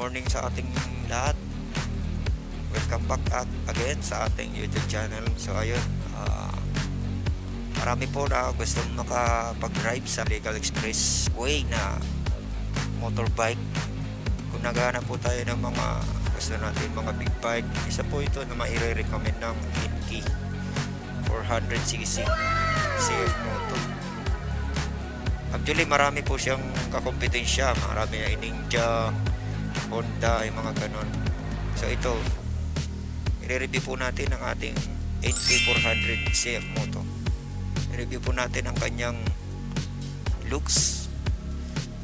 morning sa ating lahat. Welcome back again sa ating YouTube channel. So ayun, marami po na gustong makapag-drive sa Legal Expressway na motorbike. Kung naghahanap po tayo ng mga gusto natin mga big bike, isa po ito na maire-recommend ng NK 400cc CF Moto. Actually marami po siyang kakompetensya, marami na Ninja, Honda, yung mga ganon. So ito, i-review po natin ang ating NK400 CF Moto. I-review po natin ang kanyang looks.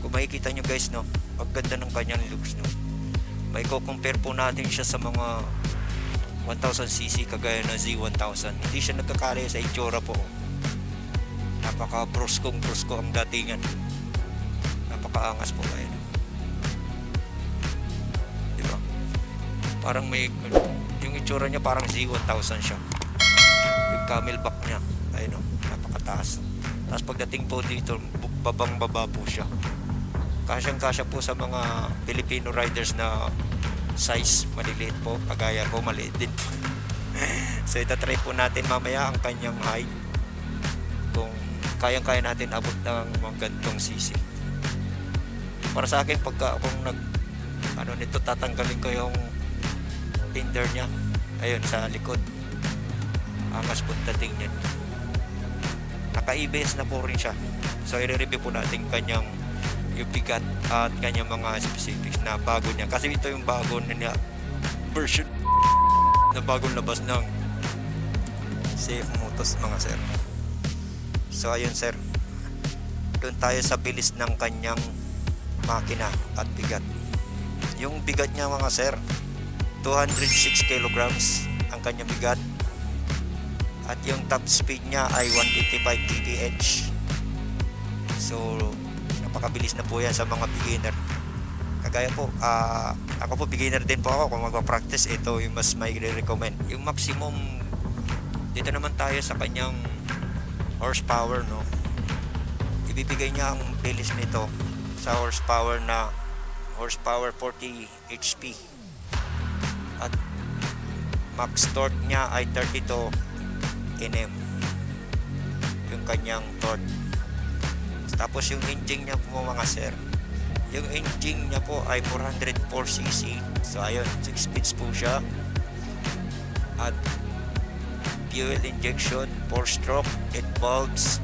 Kung makikita nyo guys, no, ang ganda ng kanyang looks, no. May compare po natin siya sa mga 1000cc kagaya ng Z1000. Hindi siya nagkakalayo sa itsura po. Napaka brusko ang datingan. Napakaangas po tayo, no? Diba? Parang may yung itsura niya parang Z1000 siya. Yung camelback niya, ayun, no, napakataas. Tapos pagdating po dito, babang-baba po siya. Kasyang-kasya po sa mga Filipino riders na size maliliit po, kagaya ko maliit din po. So itatry po natin mamaya ang kanyang height, kung kayang-kaya natin abot ng mga gantong cc. Para sa akin, pagka akong nito, tatanggalin ko yung tinder niya, ayun, sa likod. Angas po dating niyan. Naka-ABS na po rin siya. So i-review po natin kanyang yung bigat at kanyang mga specifics na bago niya, kasi ito yung bago niya version na bagong labas ng CF Motos, mga sir. So ayun sir, doon tayo sa bilis ng kanyang makina at bigat. Yung bigat niya mga sir, 206 kilograms ang kanyang bigat, at yung top speed niya ay 155 kph. So napakabilis na po yan sa mga beginner. Kagaya po, ako po beginner din po ako. Kung magpa-practice, ito yung mas may recommend. Yung maximum, dito naman tayo sa kanyang horsepower, no. Ibibigay niya ang bilis nito sa horsepower 40 HP, at max torque niya ay 32 Nm yung kanyang torque. Tapos yung engine niya po mga sir, yung engine niya po ay 404cc. So ayun, 6 speeds po siya, at fuel injection, 4-stroke, 8 valves,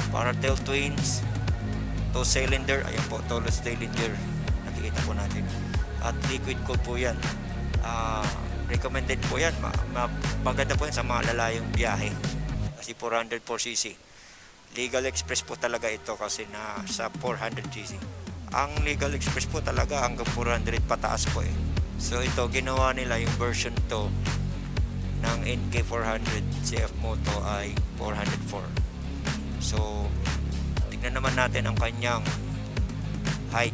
Paratel twins, 2 cylinder, ayun po, 2 cylinder, nakikita po natin, at liquid cooled po yan. Recommended po yan, maganda po yan sa mga lalayong biyahe, kasi 404cc. Legal Express po talaga ito kasi na sa 400cc. Ang Legal Express po talaga hanggang 400 pataas po eh. So ito, ginawa nila yung version 2 ng NK400 CF Moto ay 404. So tignan naman natin ang kanyang height.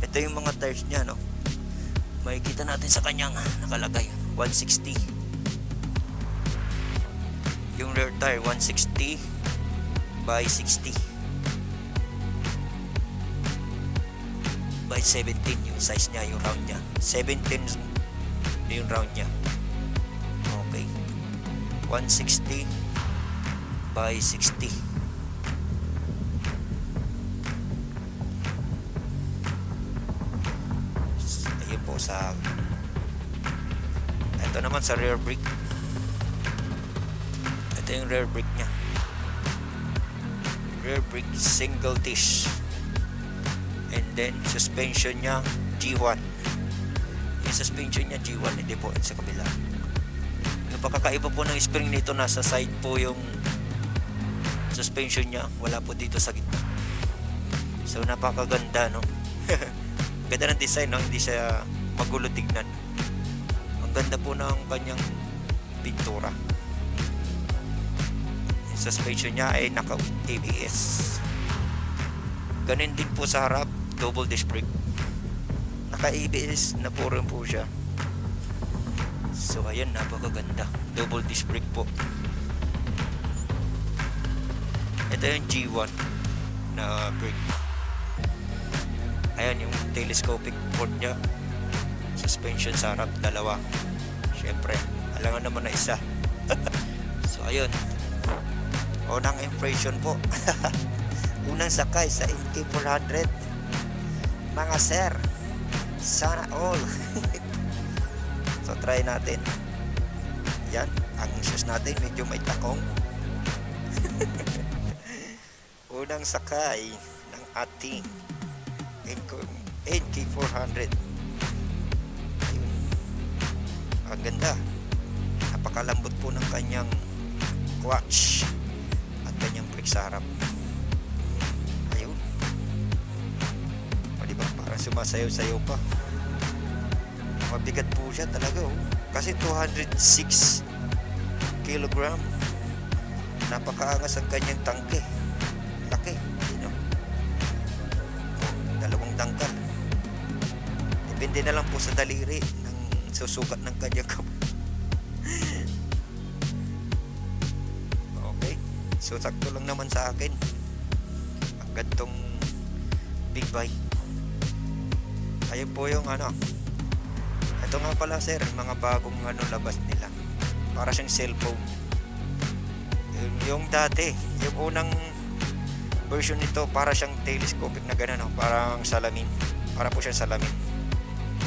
Ito yung mga tires niya, no. Makikita natin sa kanyang nakalagay 160. Yung rear tire 160 by 60 by 17 yung size niya, yung round niya. 17 yung round niya. Okay. 160 by 60. Sa ito naman sa rear brake, ito yung rear brake nya, rear brake single disc, and then suspension nya G1. Yung suspension nya G1, hindi po sa kabila. Yung pagkakaiba po ng spring nito, nasa side po yung suspension nya, wala po dito sa gitna. So napakaganda, no. Ganda ng design, no? Hindi siya magulo tignan. Ang ganda po ng kanyang pintura. Yung suspension niya ay naka ABS. Ganun din po sa harap, double disc brake. Naka ABS na po rin po siya. So ayan, napakaganda. Double disc brake po. Ito yung G1 na brake. Ayan yung telescopic port nya. Suspension sa harap, dalawa. Syempre, alangan naman na isa. So ayun, unang impression po. Unang sakay sa NK400, mga sir, sana all. So try natin. Yan, ang shoes natin medyo may takong. Unang sakay ng ating NK400. Ayun, ang ganda. Napakalambot po ng kanyang clutch at kanyang brake sa harap. Ayun, o diba, parang sumasayaw-sayaw pa. Mabigat po siya talaga, oh. Kasi 206 kilogram. Napakaangas ang kanyang tangke. Laki, you know? Oh, dalawang tangkal. Depende na lang po sa daliri ng susukat ng kanyang kamay. Okay, so sakto lang naman sa akin ang gantong big bike. Ayun po yung ano. Ito nga pala sir, mga bagong ano labas nila. Para siyang cellphone. Yung dati, yung unang version nito, para siyang telescopic na gano'n, no? Parang salamin. Para po siyang salamin.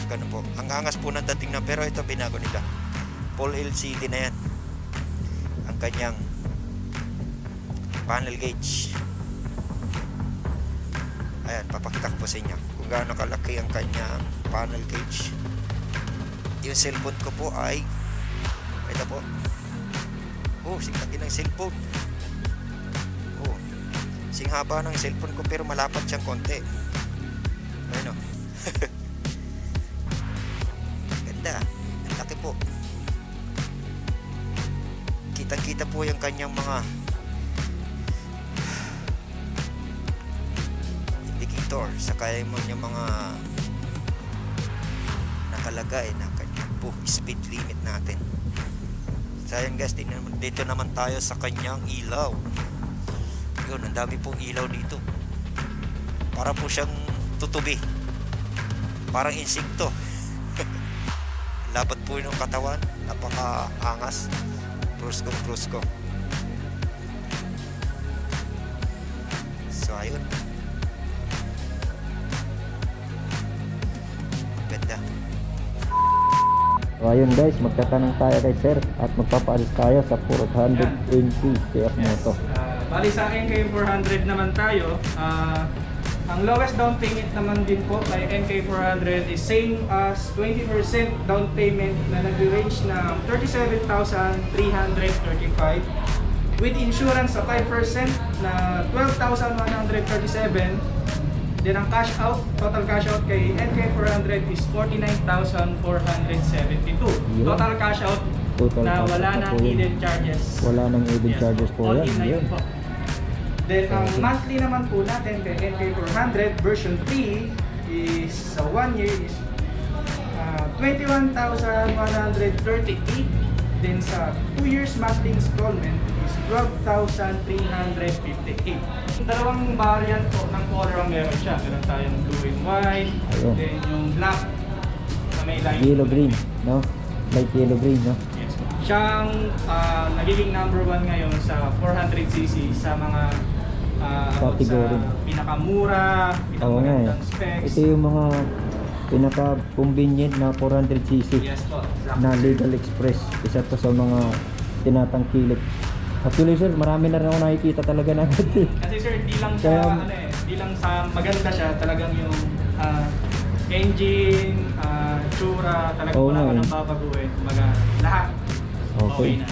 Ganun po. Ang angas po ng dating na, pero ito binago nila. Full LCD na yan. Ang kanyang panel gauge. Ayan, papakita ko po sa inyo kung gaano kalaki ang kanyang panel gauge. Yung cellphone ko po ay ito po. Oh, singlaki ng cellphone. Oh, singhaba ng cellphone ko pero malapad siyang konti. Ayun o. Ganda. Ang laki po. Kitang-kita po yung kanyang mga indicator saka yung mga nakalagay na kanyang po speed limit natin. So ayan guys, dito naman tayo sa kanyang ilaw. Yun, ang dami pong ilaw dito. Para po siyang tutubi. Parang insekto. Lapat po yung katawan. Napaka-angas. Prusko. So ayun. Ganda. So ayun guys, magtatanong tayo kay sir at magpapaalis tayo sa 400 NT CF Moto. Bali sa NK 400 naman tayo. Ang lowest down payment naman din po kay NK 400 is same as 20% down payment na nag-range ng 37,335 with insurance sa 5% na 12,137. Then ang cash out, total cash out kay NK400 is 49,472. Total cash out na wala nang hidden charges. Wala nang hidden charges po yan. Yun po. Then ang monthly naman po natin kay NK400 version 3 is sa 1 year is 21,138. Then sa 2 years monthly installment is 12,358. Dalawang variant po ng color ang meron siya. Meron tayong blue and white, ayun. then yung black na may line. Yellow green, no? Light yellow green, no? Yes. Siyang nagiging number 1 ngayon sa 400cc sa mga category. sa pinakamura, Oo nga pinakamagandang specs. Ito yung mga pinaka-convenient na 400cc Yes po, na Legal Express. Isa to sa mga tinatangkilik. Actually sir, marami na rin ako nakikita talaga na Kasi sir, di lang sa Kaya- di lang sa maganda siya, talagang yung engine, tsura, talagang Oo wala nga ko eh. nang babaguhin. Kumbaga, lahat Okay. na.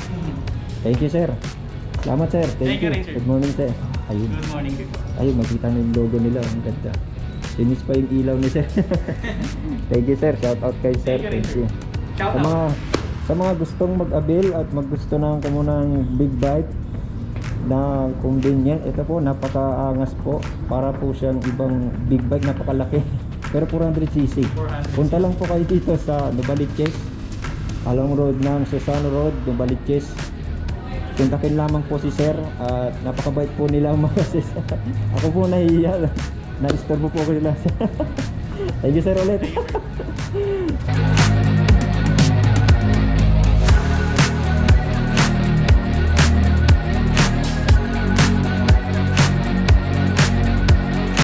Thank you sir. Salamat sir. Thank you rin, sir. Good morning sir. Ayun. Good morning din po. Ayun, makita na yung logo nila. Ang ganda. Sinis pa yung ilaw ni sir. Thank you sir. Shout out kay sir. Thank you rin, Thank sir. you. Shout Sa out. mga Sa mga gustong mag-avail at maggusto ng kumunang big bike na convenient, ito po napakaangas po. Para po siyang ibang big bike, napakalaki. Pero 400cc. 400. Punta lang po kayo dito sa Novaliches, along road ng Susano Road, Novaliches. Kontakin lamang po si sir at napakabait po nila ang mga sis. Ako po nahihiya. Na-istorbo po ko nila. Thank you sir ulit.